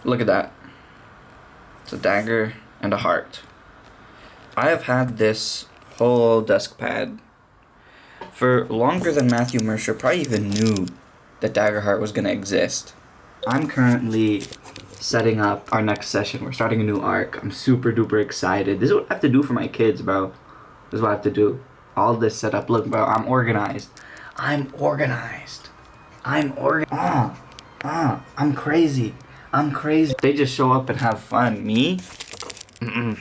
Look at that. It's a dagger and a heart. I have had this whole desk pad for longer than Matthew Mercer probably even knew that Daggerheart was going to exist. I'm currently setting up our next session. We're starting a new arc. I'm super duper excited. This is what I have to do for my kids, bro. This is what I have to do. All this setup. Look, bro, I'm organized. I'm crazy. They just show up and have fun. Me? I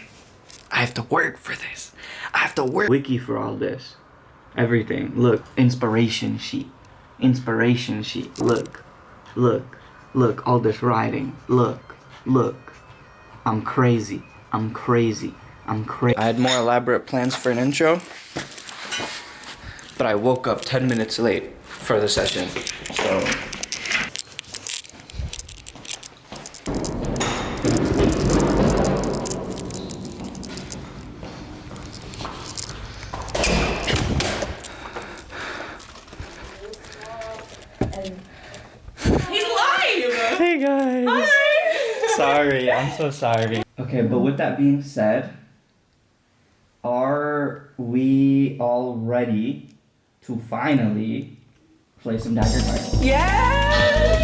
have to work for this. I have to work. Wiki for all this. Everything. Look. Inspiration sheet. Look. All this writing. Look. I'm crazy. I had more elaborate plans for an intro, but I woke up 10 minutes late for the session. So hey guys. Hi. Sorry, I'm so sorry. Okay, but with that being said, are we all ready to finally play some Daggerheart? Yes!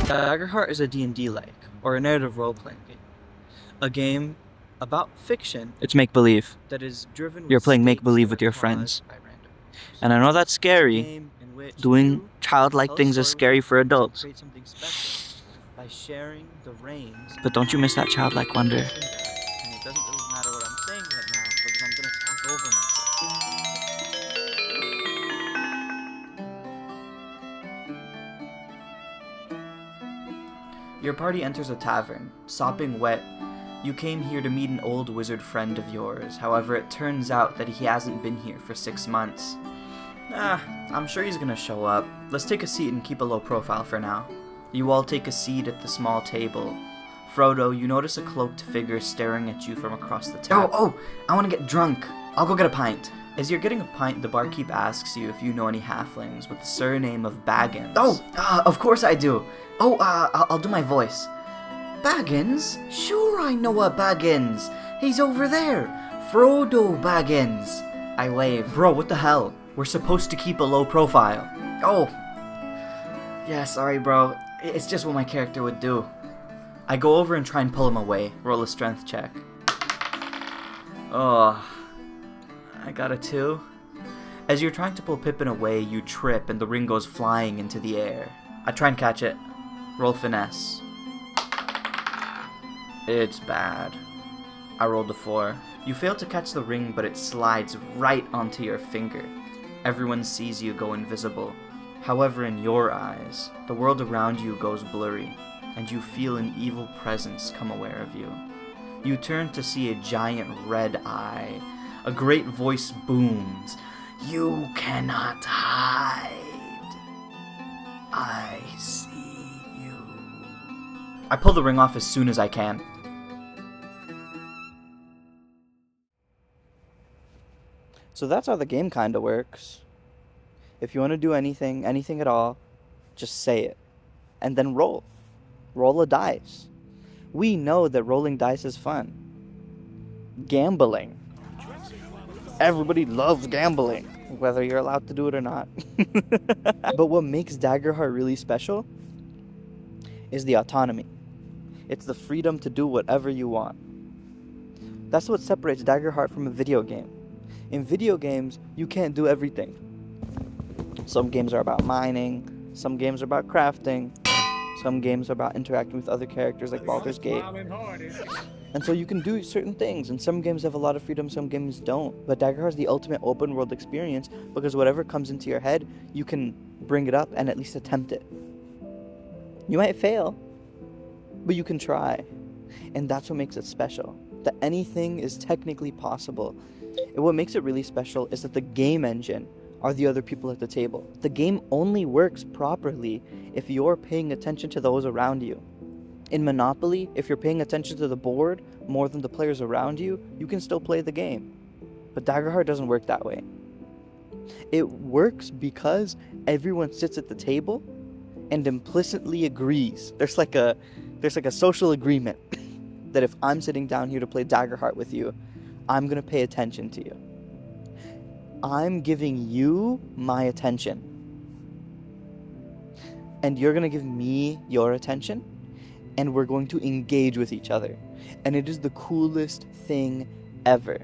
Daggerheart is a D&D-like, or a narrative role-playing game. A game about fiction. It's make-believe. That is driven. You're playing make-believe with your friends. And I know that's scary. Doing childlike things is scary for adults. By sharing the reins. But don't you miss that childlike wonder. And it doesn't really matter what I'm saying right now because I'm gonna talk over myself. Your party enters a tavern, sopping wet. You came here to meet an old wizard friend of yours. However, it turns out that he hasn't been here for 6 months. I'm sure he's gonna show up. Let's take a seat and keep a low profile for now. You all take a seat at the small table. Frodo, you notice a cloaked figure staring at you from across the table. Oh, I wanna get drunk. I'll go get a pint. As you're getting a pint, the barkeep asks you if you know any halflings with the surname of Baggins. Of course I do. I'll do my voice. Baggins? Sure I know a Baggins. He's over there. Frodo Baggins. I wave. Bro, what the hell? We're supposed to keep a low profile. Oh. Yeah, sorry, bro. It's just what my character would do. I go over and try and pull him away. Roll a strength check. Oh. I got a 2. As you're trying to pull Pippin away, you trip and the ring goes flying into the air. I try and catch it. Roll finesse. It's bad. I rolled a 4. You fail to catch the ring, but it slides right onto your finger. Everyone sees you go invisible. However, in your eyes, the world around you goes blurry, and you feel an evil presence come aware of you. You turn to see a giant red eye. A great voice booms. You cannot hide. I see you. I pull the ring off as soon as I can. So that's how the game kinda works. If you want to do anything at all, just say it. And then roll. Roll a dice. We know that rolling dice is fun. Gambling. Everybody loves gambling, whether you're allowed to do it or not. But what makes Daggerheart really special is the autonomy. It's the freedom to do whatever you want. That's what separates Daggerheart from a video game. In video games, you can't do everything. Some games are about mining, some games are about crafting, some games are about interacting with other characters like Baldur's Gate. And so you can do certain things, and some games have a lot of freedom, some games don't. But Daggerheart is the ultimate open world experience because whatever comes into your head, you can bring it up and at least attempt it. You might fail, but you can try. And that's what makes it special. That anything is technically possible. And what makes it really special is that the game engine are the other people at the table. The game only works properly if you're paying attention to those around you. In Monopoly, if you're paying attention to the board more than the players around you, you can still play the game. But Daggerheart doesn't work that way. It works because everyone sits at the table and implicitly agrees. There's like a social agreement that if I'm sitting down here to play Daggerheart with you, I'm going to pay attention to you. I'm giving you my attention. And you're going to give me your attention. And we're going to engage with each other. And it is the coolest thing ever.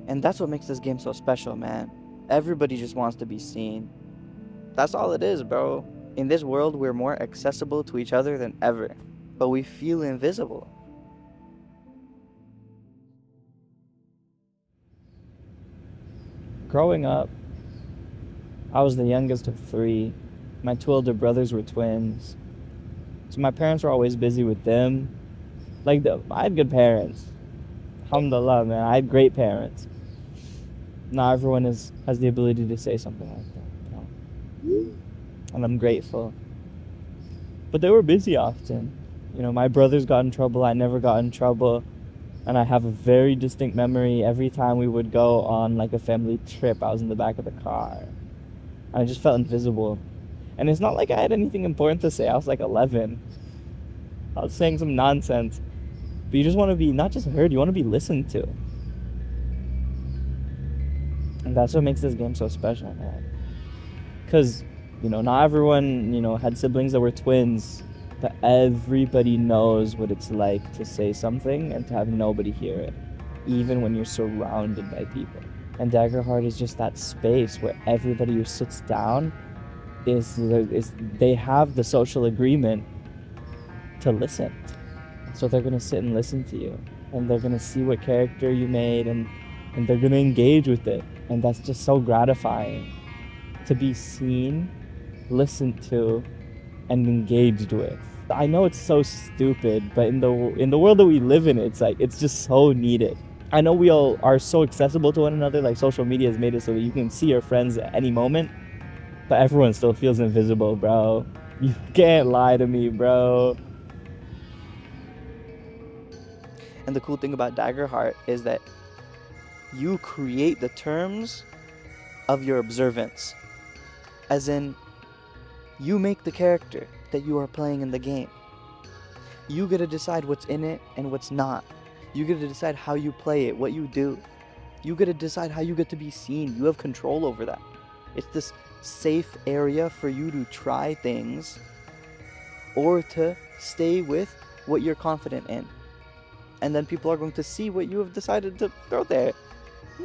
And that's what makes this game so special, man. Everybody just wants to be seen. That's all it is, bro. In this world, we're more accessible to each other than ever. But we feel invisible. Growing up, I was the youngest of 3. My 2 older brothers were twins. So my parents were always busy with them. I had good parents. Alhamdulillah, man. I had great parents. Not everyone has the ability to say something like that, you know? And I'm grateful. But they were busy often. You know, my brothers got in trouble. I never got in trouble. And I have a very distinct memory. Every time we would go on like a family trip, I was in the back of the car. And I just felt invisible. And it's not like I had anything important to say. I was like 11. I was saying some nonsense. But you just want to be not just heard, you want to be listened to. And that's what makes this game so special, man. Because, you know, not everyone, you know, had siblings that were twins. But everybody knows what it's like to say something and to have nobody hear it, even when you're surrounded by people. And Daggerheart is just that space where everybody who sits down they have the social agreement to listen. So they're gonna sit and listen to you, and they're gonna see what character you made, and they're gonna engage with it. And that's just so gratifying to be seen, listened to, and engaged with. I know it's so stupid, but in the world that we live in, it's like it's just so needed. I know we all are so accessible to one another, like social media has made it so that you can see your friends at any moment, but everyone still feels invisible, bro. You can't lie to me, bro. And the cool thing about Daggerheart is that you create the terms of your observance. As in, you make the character that you are playing in the game. You get to decide what's in it and what's not. You get to decide how you play it, what you do. You get to decide how you get to be seen. You have control over that. It's this safe area for you to try things or to stay with what you're confident in. And then people are going to see what you have decided to throw there.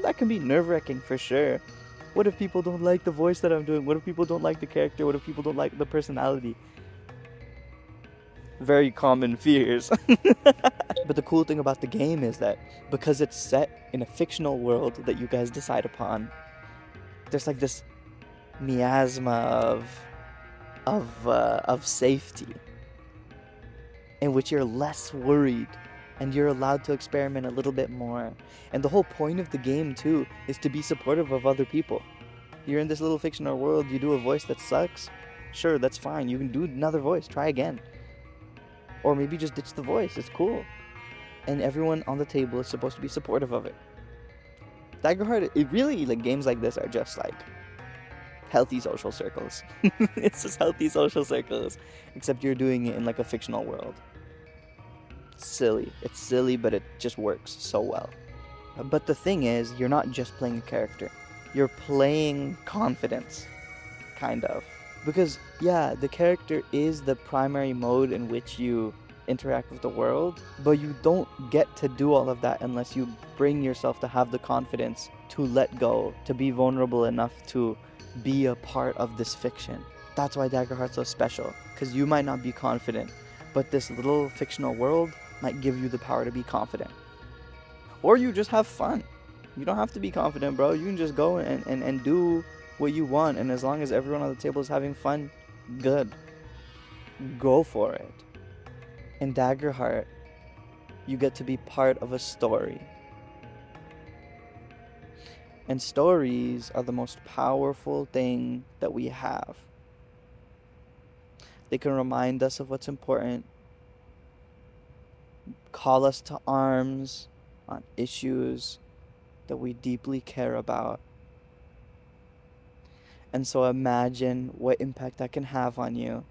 That can be nerve-wracking for sure. What if people don't like the voice that I'm doing? What if people don't like the character? What if people don't like the personality? Very common fears. But the cool thing about the game is that because it's set in a fictional world that you guys decide upon, there's like this miasma of safety in which you're less worried and you're allowed to experiment a little bit more. And the whole point of the game too is to be supportive of other people. You're in this little fictional world, you do a voice that sucks, sure, that's fine, you can do another voice, try again. Or maybe just ditch the voice, it's cool. And everyone on the table is supposed to be supportive of it. Daggerheart, it really, like, games like this are just like healthy social circles. It's just healthy social circles, except you're doing it in like a fictional world. It's silly, but it just works so well. But the thing is, you're not just playing a character, you're playing confidence, kind of. Because, yeah, the character is the primary mode in which you interact with the world, but you don't get to do all of that unless you bring yourself to have the confidence to let go, to be vulnerable enough to be a part of this fiction. That's why Daggerheart's so special, because you might not be confident, but this little fictional world might give you the power to be confident. Or you just have fun. You don't have to be confident, bro. You can just go and do what you want, and as long as everyone on the table is having fun, good. Go for it. In Daggerheart, you get to be part of a story. And stories are the most powerful thing that we have. They can remind us of what's important, call us to arms on issues that we deeply care about, And so imagine what impact that can have on you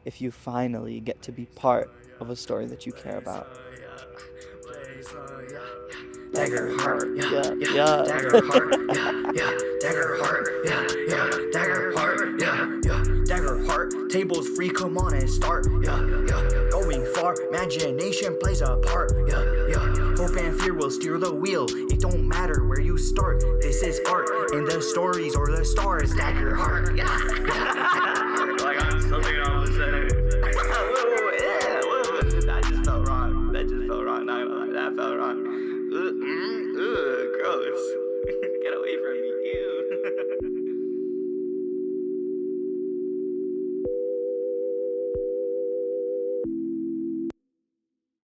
if you finally get to be part of a story that you care about. Daggerheart, Yeah. Daggerheart, Daggerheart, Daggerheart, Daggerheart. Tables free, come on and start, Going far, imagination plays a part, Hope and fear will steer the wheel. It don't matter where you start. This is art in the stories or the stars. Daggerheart, Like I'm still thinking all of a sudden. That just felt wrong. Not gonna lie, that felt wrong. Gross. Get away from me.